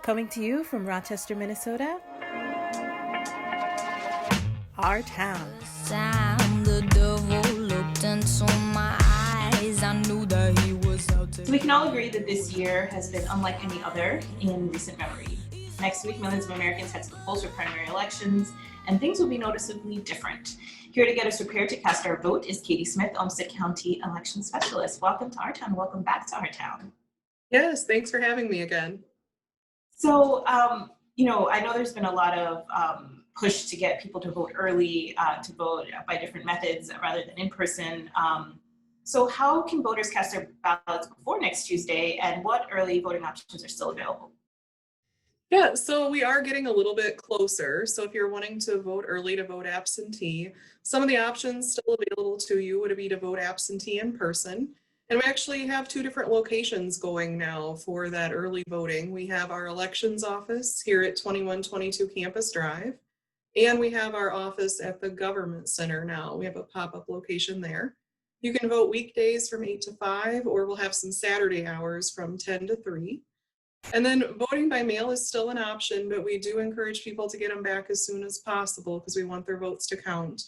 Coming to you from Rochester, Minnesota, our town. So we can all agree that this year has been unlike any other in recent memory. Next week, millions of Americans head to the polls for primary elections, and things will be noticeably different. Here to get us prepared to cast our vote is Katie Smith, Olmsted County Election Specialist. Welcome to our town. Welcome back to our town. Yes, thanks for having me again. So, I know there's been a lot of push to get people to vote early, to vote by different methods rather than in person. So how can voters cast their ballots before next Tuesday, and what early voting options are still available? Yeah, so we are getting a little bit closer. So if you're wanting to vote early to vote absentee, some of the options still available to you would be to vote absentee in person. And we actually have two different locations going now for that early voting. We have our elections office here at 2122 Campus Drive, and we have our office at the Government Center now. We have a pop-up location there. You can vote weekdays from 8 to 5, or we'll have some Saturday hours from 10 to 3. And then voting by mail is still an option, but we do encourage people to get them back as soon as possible because we want their votes to count.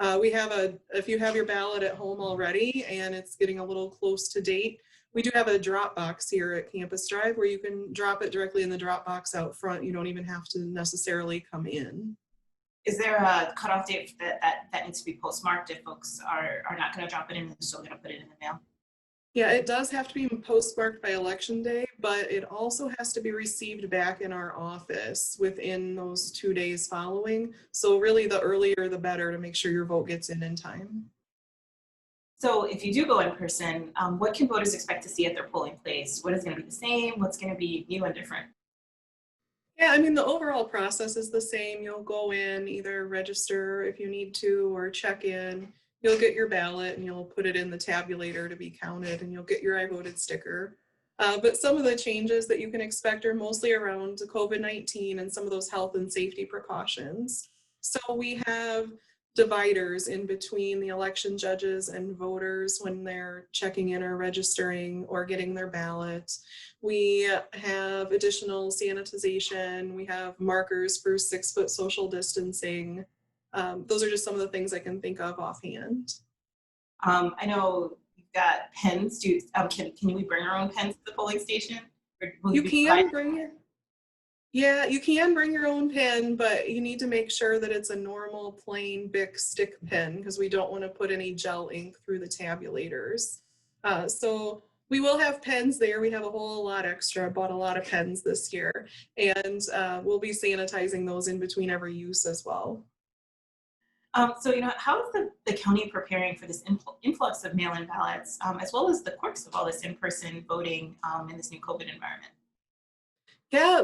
If you have your ballot at home already and it's getting a little close to date, we do have a drop box here at Campus Drive where you can drop it directly in the drop box out front. You don't even have to necessarily come in. Is there a cutoff date that needs to be postmarked if folks are not going to drop it in and still going to put it in the mail? Yeah, it does have to be postmarked by election day, but it also has to be received back in our office within those 2 days following. So really the earlier the better to make sure your vote gets in time. So if you do go in person, what can voters expect to see at their polling place? What is going to be the same? What's going to be new and different? Yeah, I mean, the overall process is the same. You'll go in, either register if you need to or check in. You'll get your ballot and you'll put it in the tabulator to be counted, and you'll get your I voted sticker. But some of the changes that you can expect are mostly around COVID-19 and some of those health and safety precautions. So we have dividers in between the election judges and voters when they're checking in or registering or getting their ballot. We have additional sanitization. We have markers for 6-foot social distancing. Those are just some of the things I can think of offhand. I know you've got pens. Can we bring our own pens to the polling station? You can bring your own pen, but you need to make sure that it's a normal plain Bic stick pen because we don't want to put any gel ink through the tabulators. So we will have pens there. We have a whole lot extra. I bought a lot of pens this year, and we'll be sanitizing those in between every use as well. So, how is the county preparing for this influx of mail-in ballots, as well as the quirks of all this in-person voting in this new COVID environment? Yeah,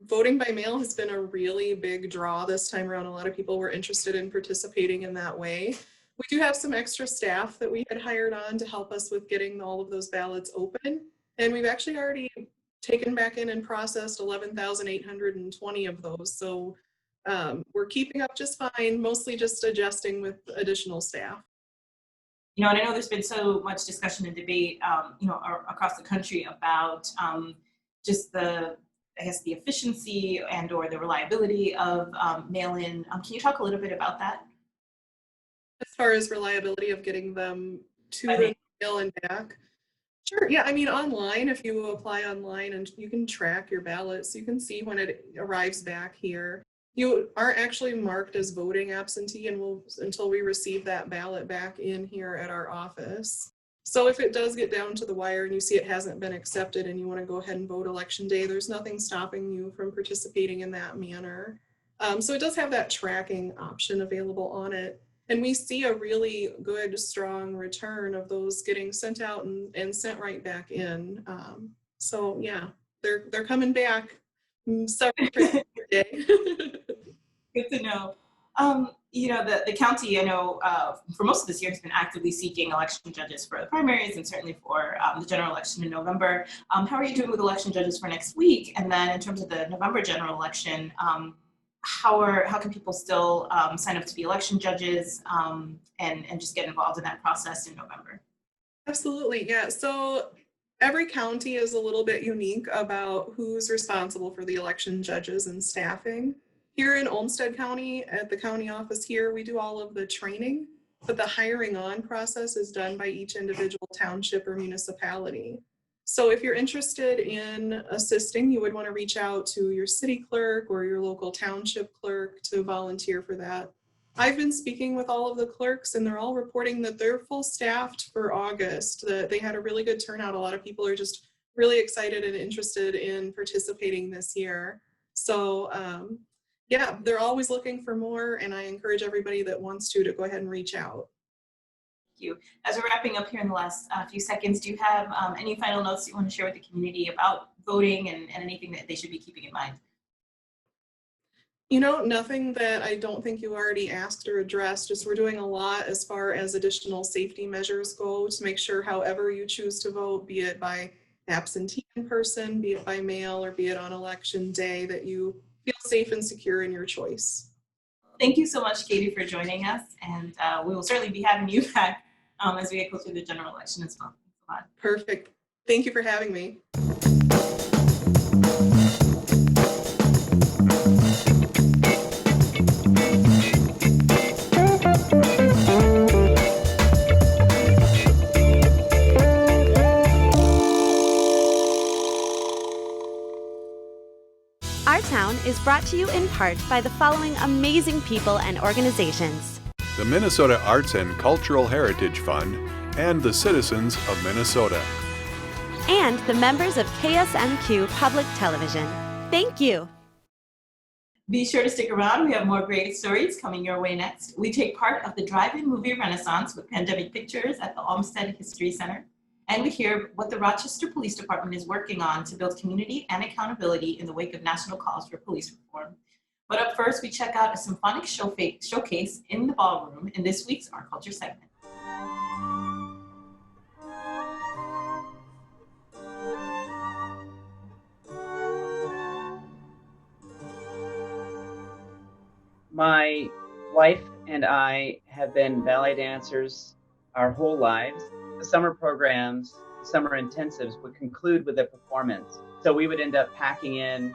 voting by mail has been a really big draw this time around. A lot of people were interested in participating in that way. We do have some extra staff that we had hired on to help us with getting all of those ballots open. And we've actually already taken back in and processed 11,820 of those. So we're keeping up just fine, mostly just adjusting with additional staff. And I know there's been so much discussion and debate, across the country about just the efficiency and or the reliability of mail-in. Can you talk a little bit about that? As far as reliability of getting them to the mail and back? Sure, yeah, I mean, online, if you apply online and you can track your ballots, you can see when it arrives back here. You aren't actually marked as voting absentee until we receive that ballot back in here at our office. So if it does get down to the wire and you see it hasn't been accepted and you want to go ahead and vote election day, there's nothing stopping you from participating in that manner. So it does have that tracking option available on it. And we see a really good, strong return of those getting sent out and sent right back in. So yeah, they're coming back several times a day. Good to know. The county, I know, for most of this year has been actively seeking election judges for the primaries and certainly for the general election in November. How are you doing with election judges for next week? And then in terms of the November general election, how can people still sign up to be election judges and just get involved in that process in November? Absolutely, yeah. So Every county is a little bit unique about who's responsible for the election judges and staffing. Here in Olmsted County, at the county office here, we do all of the training, but the hiring on process is done by each individual township or municipality. So if you're interested in assisting, you would want to reach out to your city clerk or your local township clerk to volunteer for that. I've been speaking with all of the clerks and they're all reporting that they're full staffed for August, that they had a really good turnout. A lot of people are just really excited and interested in participating this year. So yeah, they're always looking for more, and I encourage everybody that wants to go ahead and reach out. Thank you. As we're wrapping up here in the last few seconds, do you have any final notes you want to share with the community about voting and anything that they should be keeping in mind? You know, nothing that I don't think you already asked or addressed. Just we're doing a lot as far as additional safety measures go to make sure however you choose to vote, be it by absentee in person, be it by mail, or be it on election day, that you feel safe and secure in your choice. Thank you so much, Katie, for joining us. And we will certainly be having you back as we get closer to the general election as well. Thanks a lot. Perfect. Thank you for having me. Our Town is brought to you in part by the following amazing people and organizations: the Minnesota Arts and Cultural Heritage Fund, and the citizens of Minnesota. and the members of KSMQ Public Television. Thank you. Be sure to stick around. We have more great stories coming your way next. We take part of the drive-in movie renaissance with Pandemic Pictures at the Olmsted History Center. And we hear what the Rochester Police Department is working on to build community and accountability in the wake of national calls for police reform. But up first, we check out a symphonic showcase in the ballroom in this week's Our Culture segment. My wife and I have been ballet dancers our whole lives. The summer programs, summer intensives would conclude with a performance. So we would end up packing in,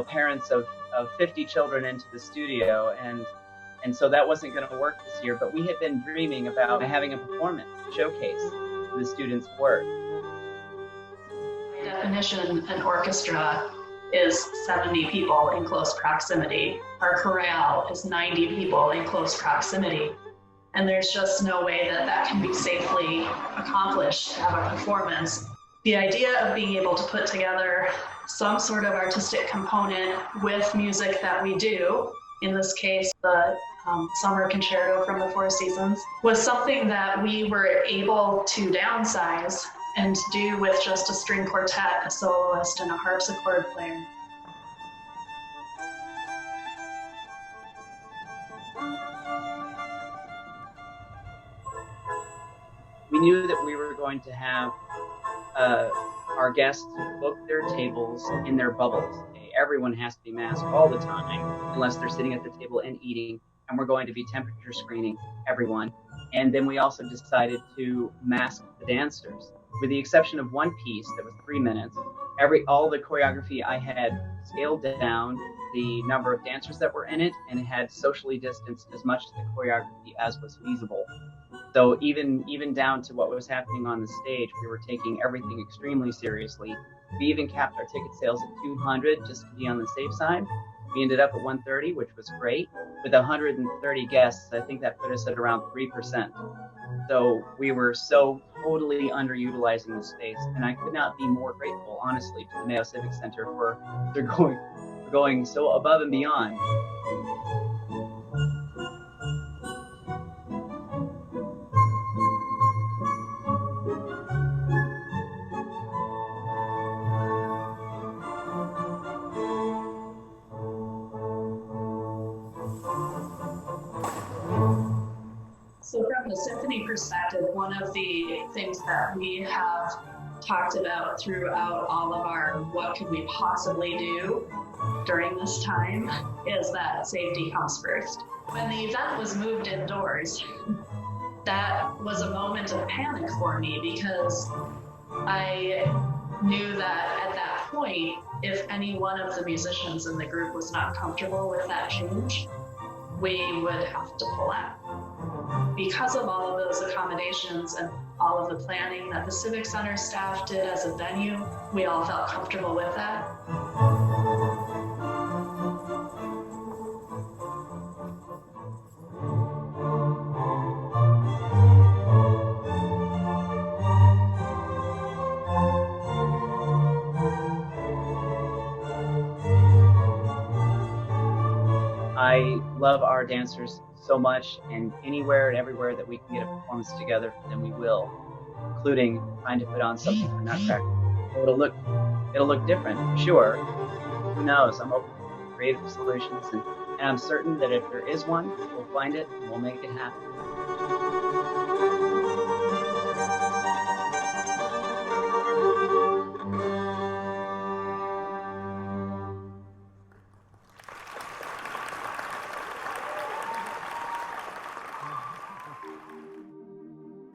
parents of 50 children into the studio, and so that wasn't going to work this year, but we had been dreaming about having a performance, showcase the students' work. By definition, an orchestra is 70 people in close proximity. Our chorale is 90 people in close proximity. And there's just no way that can be safely accomplished to have a performance. The idea of being able to put together some sort of artistic component with music that we do, in this case, the Summer Concerto from the Four Seasons, was something that we were able to downsize and do with just a string quartet, a soloist, and a harpsichord player. We knew that we were going to have our guests book their tables in their bubbles. Everyone has to be masked all the time unless they're sitting at the table and eating, and we're going to be temperature screening everyone. And then we also decided to mask the dancers. With the exception of one piece that was 3 minutes, all the choreography I had scaled down the number of dancers that were in it and had socially distanced as much of the choreography as was feasible. So even down to what was happening on the stage, we were taking everything extremely seriously. We even capped our ticket sales at 200 just to be on the safe side. We ended up at 130, which was great. With 130 guests, I think that put us at around 3%. So we were so totally underutilizing the space, and I could not be more grateful, honestly, to the Mayo Civic Center for going so above and beyond. So from the symphony perspective, one of the things that we have talked about throughout all of our what could we possibly do during this time is that safety comes first. When the event was moved indoors, that was a moment of panic for me because I knew that at that point, if any one of the musicians in the group was not comfortable with that change, we would have to pull out. Because of all of those accommodations and all of the planning that the Civic Center staff did as a venue, we all felt comfortable with that. I love our dancers so much, and anywhere and everywhere that we can get a performance together, then we will, including trying to put on something for Nutcracker. It'll look different, sure. Who knows? I'm open to creative solutions, and I'm certain that if there is one, we'll find it and we'll make it happen.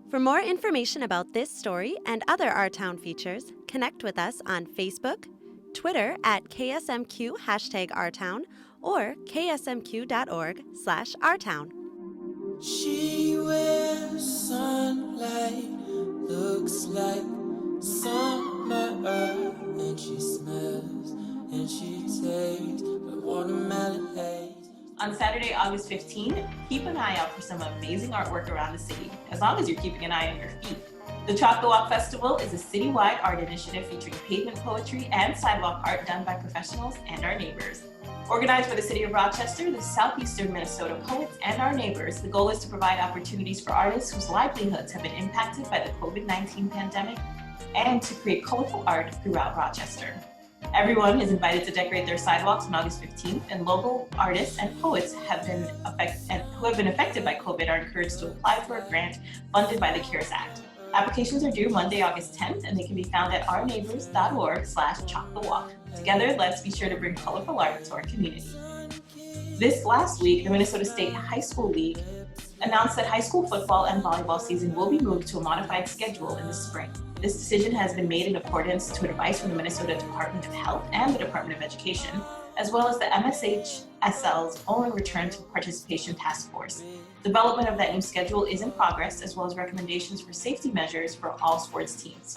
For more information about this story and other Our Town features, connect with us on Facebook, Twitter at KSMQ #OurTown, or ksmq.org/OurTown. She wears sunlight, looks like summer, and she smells and she tastes the watermelon haze. On Saturday, August 15th, keep an eye out for some amazing artwork around the city, as long as you're keeping an eye on your feet. The Choco Walk Festival is a citywide art initiative featuring pavement poetry and sidewalk art done by professionals and our neighbors. Organized by the City of Rochester, the Southeastern Minnesota Poets, and our neighbors, the goal is to provide opportunities for artists whose livelihoods have been impacted by the COVID-19 pandemic and to create colorful art throughout Rochester. Everyone is invited to decorate their sidewalks on August 15th, and local artists and poets who have been affected by COVID are encouraged to apply for a grant funded by the CARES Act. Applications are due Monday, August 10th, and they can be found at ourneighbors.org/chalkthelwalk. Together, let's be sure to bring colorful art to our community. This last week, the Minnesota State High School League announced that high school football and volleyball season will be moved to a modified schedule in the spring. This decision has been made in accordance to advice from the Minnesota Department of Health and the Department of Education, as well as the MSHSL's own Return to Participation Task Force. Development of that new schedule is in progress, as well as recommendations for safety measures for all sports teams.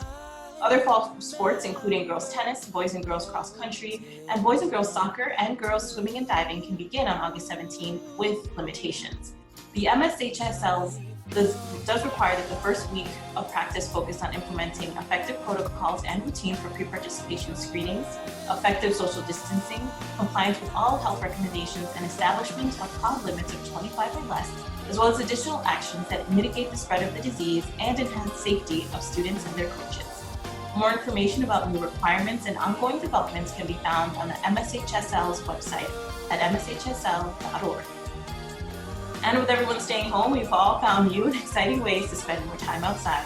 Other fall sports, including girls tennis, boys and girls cross country, and boys and girls soccer and girls swimming and diving, can begin on August 17th with limitations. The MSHSL does require that the first week of practice focus on implementing effective protocols and routines for pre-participation screenings, effective social distancing, compliance with all health recommendations, and establishment of crowd limits of 25 or less, as well as additional actions that mitigate the spread of the disease and enhance safety of students and their coaches. More information about new requirements and ongoing developments can be found on the MSHSL's website at mshsl.org. And with everyone staying home, we've all found new and exciting ways to spend more time outside.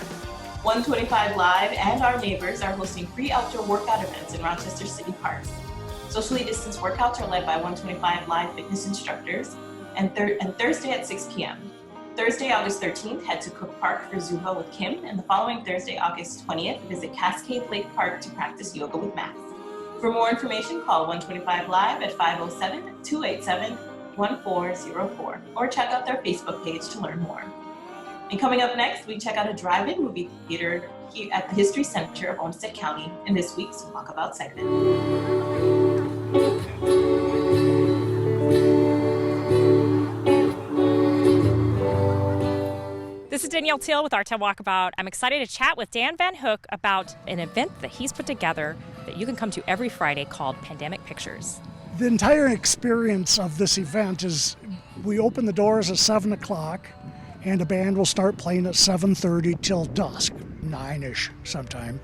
125 Live and our neighbors are hosting free outdoor workout events in Rochester City parks. Socially distanced workouts are led by 125 Live fitness instructors and Thursday at 6 p.m. Thursday, August 13th, head to Cook Park for Zumba with Kim, and the following Thursday, August 20th, visit Cascade Lake Park to practice yoga with Max. For more information, call 125 Live at 507-287-1404 or check out their Facebook page to learn more. And coming up next, we check out a drive-in movie theater here at the History Center of Olmsted County in this week's Walkabout segment. This is Danielle Teal with Our Town Walkabout. I'm excited to chat with Dan Van Hook about an event that he's put together that you can come to every Friday called Pandemic Pictures. The entire experience of this event is we open the doors at 7 o'clock and a band will start playing at 7:30 till dusk, 9-ish sometime.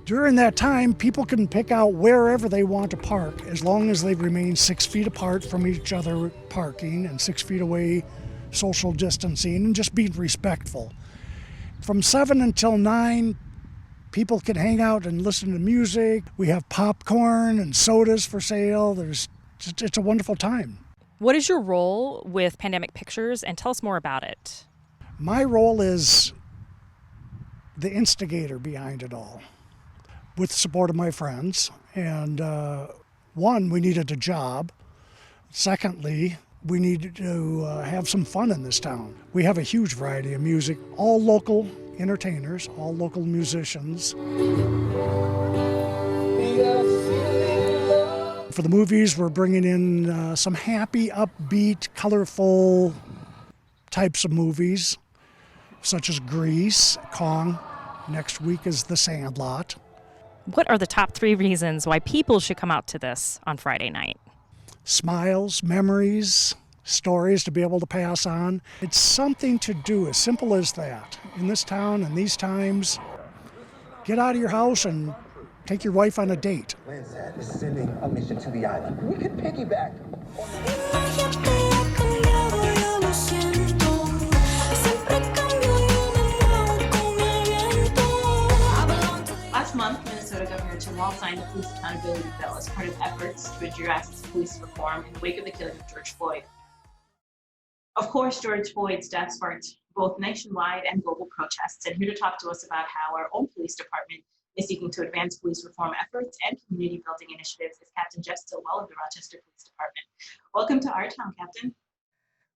During that time, people can pick out wherever they want to park as long as they remain 6 feet apart from each other parking and 6 feet away, social distancing, and just being respectful. From 7 until 9, People can hang out and listen to music. We have popcorn and sodas for sale. It's a wonderful time. What is your role with Pandemic Pictures, and tell us more about it? My role is the instigator behind it all, with the support of my friends. And one, we needed a job. Secondly, we needed to have some fun in this town. We have a huge variety of music, all local entertainers, all local musicians. For the movies, we're bringing in some happy, upbeat, colorful types of movies, such as Grease, Kong. Next week is The Sandlot. What are the top 3 reasons why people should come out to this on Friday night? Smiles, memories, stories to be able to pass on. It's something to do, as simple as that. In this town and these times, get out of your house and take your wife on a date. Landsat is sending a mission to the island. We could piggyback. Last month, Minnesota Governor Tim Walz signed the Police Accountability Bill as part of efforts to address police reform in the wake of the killing of George Floyd. Of course, George Floyd's death sparked both nationwide and global protests, and here to talk to us about how our own police department is seeking to advance police reform efforts and community building initiatives is Captain Jeff Stilwell of the Rochester Police Department. Welcome to our town, Captain.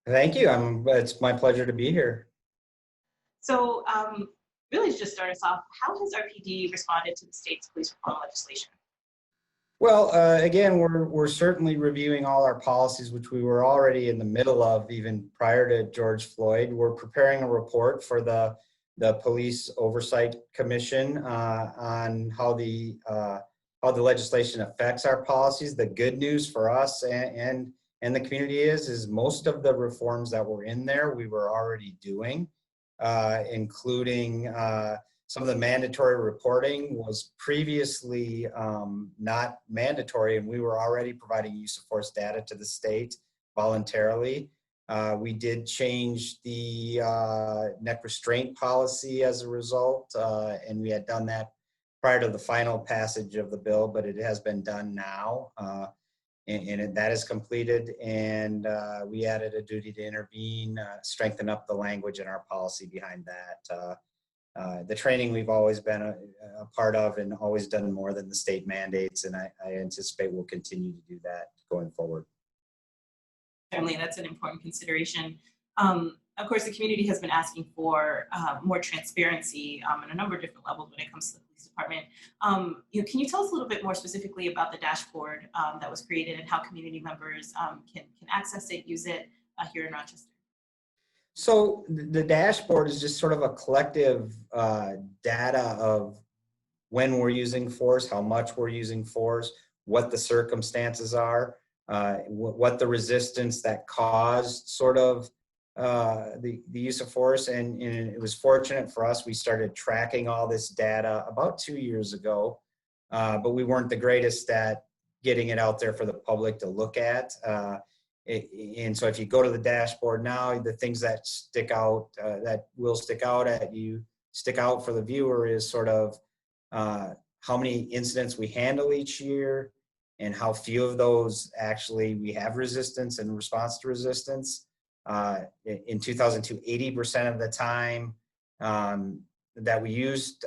Thank you. It's my pleasure to be here. So, really, to just start us off, how has RPD responded to the state's police reform legislation? Well, again, we're certainly reviewing all our policies, which we were already in the middle of even prior to George Floyd. We're preparing a report for the Police Oversight Commission on how the legislation affects our policies. The good news for us and the community is most of the reforms that were in there we were already doing, including some of the mandatory reporting was previously not mandatory, and we were already providing use of force data to the state voluntarily. We did change the neck restraint policy as a result, and we had done that prior to the final passage of the bill, but it has been done now, and that is completed. And we added a duty to intervene, strengthen up the language in our policy behind that. The training we've always been a part of and always done more than the state mandates, and I anticipate we'll continue to do that going forward. Certainly, that's an important consideration. Of course, the community has been asking for more transparency on a number of different levels when it comes to the police department. Can you tell us a little bit more specifically about the dashboard that was created and how community members can access it, use it here in Rochester? So the dashboard is just sort of a collective data of when we're using force, how much we're using force, what the circumstances are, what the resistance that caused sort of the use of force. And it was fortunate for us, we started tracking all this data about 2 years ago, but we weren't the greatest at getting it out there for the public to look at. And so if you go to the dashboard now, the things that stick out, that will stick out at you, stick out for the viewer is sort of how many incidents we handle each year and how few of those actually we have resistance and response to resistance. In 2002, 80% of the time that we used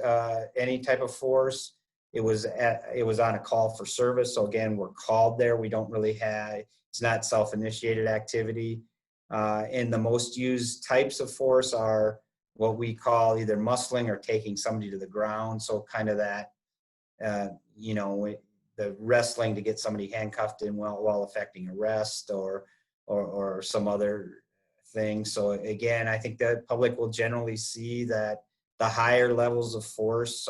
any type of force, it was on a call for service. So again, we're called there. We don't really have, it's not self-initiated activity. And the most used types of force are what we call either muscling or taking somebody to the ground. So kind of that, the wrestling to get somebody handcuffed in while affecting arrest or some other thing. So again, I think the public will generally see that the higher levels of force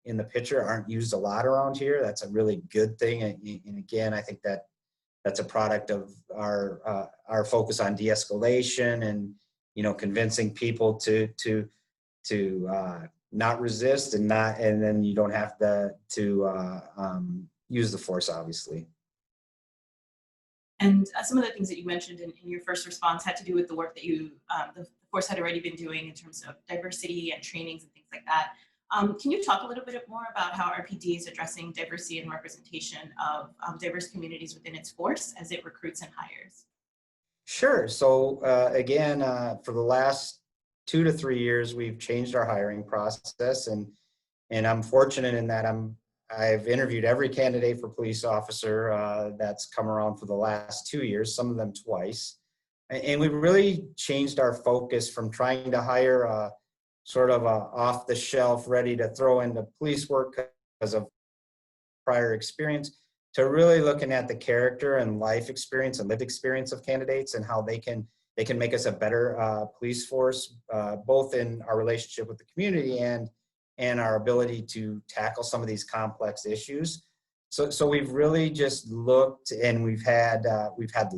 in the picture aren't used a lot around here. That's a really good thing. And again, I think that's a product of our focus on de-escalation and convincing people to not resist and then you don't have to use the force, obviously. And some of the things that you mentioned in your first response had to do with the work that the force had already been doing in terms of diversity and trainings and things like that. Can you talk a little bit more about how RPD is addressing diversity and representation of diverse communities within its force as it recruits and hires? Sure. So again, for the last 2 to 3 years, we've changed our hiring process, and I'm fortunate in that I've interviewed every candidate for police officer that's come around for the last 2 years, some of them twice. And we really changed our focus from trying to hire sort of a off the shelf, ready to throw into police work because of prior experience, to really looking at the character and life experience and lived experience of candidates and how they can make us a better police force, both in our relationship with the community and our ability to tackle some of these complex issues. So we've really just looked, and we've had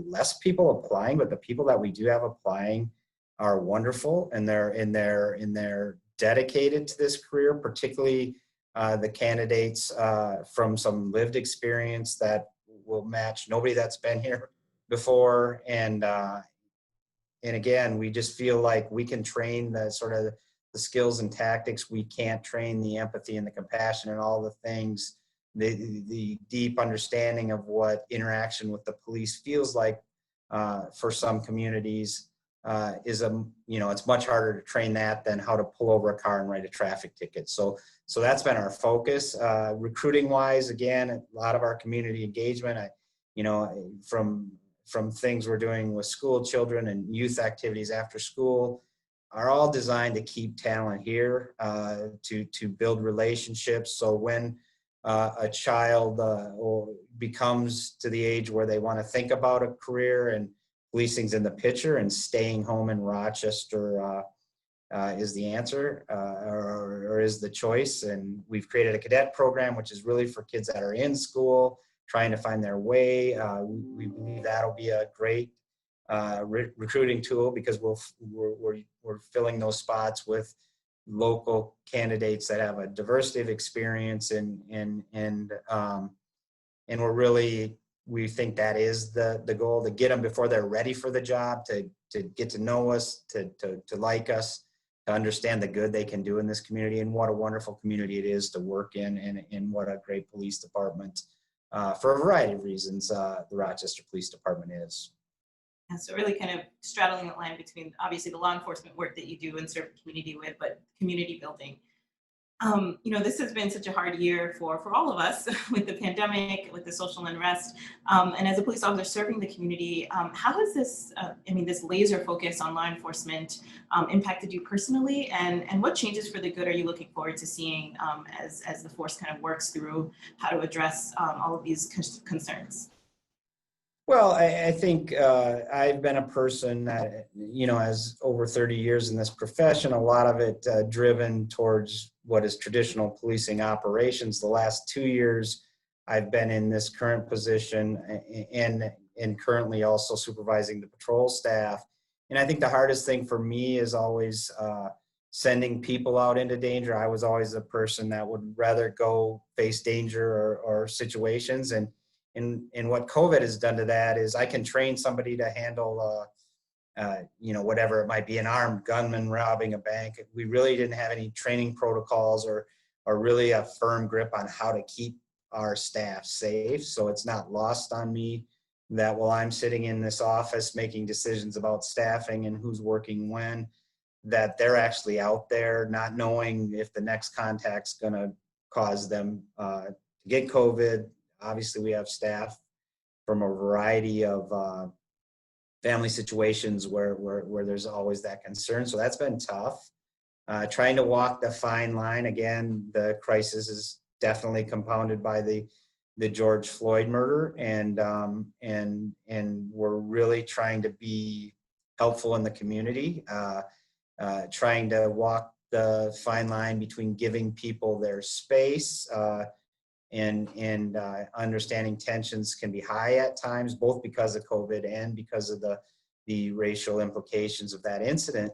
less people applying, but the people that we do have applying are wonderful, and they're dedicated to this career, particularly the candidates from some lived experience that will match nobody that's been here before. And again, we just feel like we can train the sort of the skills and tactics. We can't train the empathy and the compassion and all the things, the deep understanding of what interaction with the police feels like for some communities. It's much harder to train that than how to pull over a car and write a traffic ticket. So that's been our focus. Recruiting wise, again, a lot of our community engagement, from things we're doing with school children and youth activities after school, are all designed to keep talent here, to build relationships. So when a child becomes to the age where they want to think about a career and policing's in the picture, and staying home in Rochester is the answer, or is the choice. And we've created a cadet program, which is really for kids that are in school, trying to find their way. We believe that'll be a great recruiting tool, because we're filling those spots with local candidates that have a diversity of experience, and we're really, we think that is the goal, to get them before they're ready for the job, to get to know us, to like us, to understand the good they can do in this community, and what a wonderful community it is to work in, and what a great police department, for a variety of reasons, the Rochester Police Department is. And so really kind of straddling the line between obviously the law enforcement work that you do and serve the community with, but community building. This has been such a hard year for all of us with the pandemic, with the social unrest. And as a police officer serving the community, how has this, this laser focus on law enforcement impacted you personally? And what changes for the good are you looking forward to seeing as the force kind of works through how to address all of these concerns? Well, I think I've been a person that, has over 30 years in this profession, a lot of it driven towards what is traditional policing operations. The last 2 years, I've been in this current position, and currently also supervising the patrol staff. And I think the hardest thing for me is always sending people out into danger. I was always a person that would rather go face danger or situations. And what COVID has done to that is I can train somebody to handle, whatever it might be, an armed gunman robbing a bank. We really didn't have any training protocols or really a firm grip on how to keep our staff safe. So it's not lost on me that while I'm sitting in this office making decisions about staffing and who's working when, that they're actually out there not knowing if the next contact's going to cause them to get COVID. Obviously, we have staff from a variety of family situations where there's always that concern. So that's been tough. Trying to walk the fine line. Again, the crisis is definitely compounded by the George Floyd murder, and we're really trying to be helpful in the community, trying to walk the fine line between giving people their space, and understanding tensions can be high at times, both because of COVID and because of the racial implications of that incident.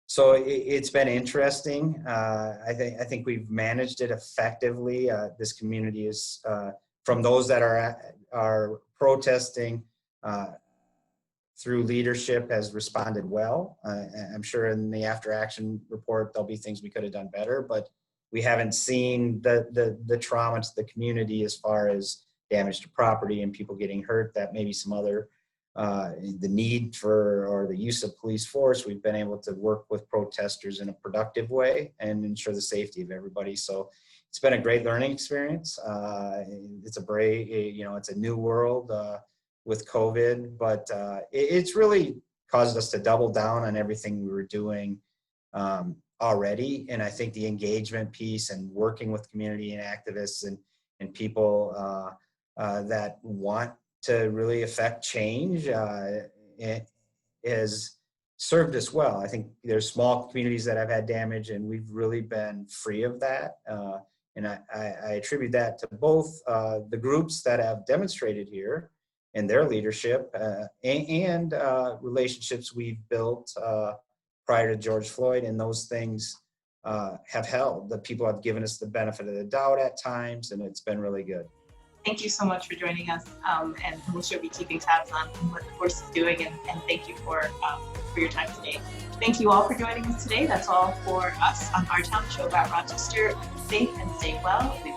So it's been interesting. I think we've managed it effectively. This community is, from those that are protesting, through leadership has responded well. I'm sure in the after action report, there'll be things we could have done better, but we haven't seen the trauma to the community as far as damage to property and people getting hurt that maybe some other, the need for or the use of police force. We've been able to work with protesters in a productive way and ensure the safety of everybody. So it's been a great learning experience. It's a brave, it's a new world with COVID, but it's really caused us to double down on everything we were doing already. And I think the engagement piece and working with community and activists and people that want to really affect change has served us well. I think there's small communities that have had damage and we've really been free of that. And I attribute that to both the groups that have demonstrated here and their leadership and relationships we've built prior to George Floyd, and those things have held. The people have given us the benefit of the doubt at times, and it's been really good. Thank you so much for joining us, and we'll sure be keeping tabs on what the force is doing, and thank you for your time today. Thank you all for joining us today. That's all for us on Our Town, show about Rochester. Safe and stay well. We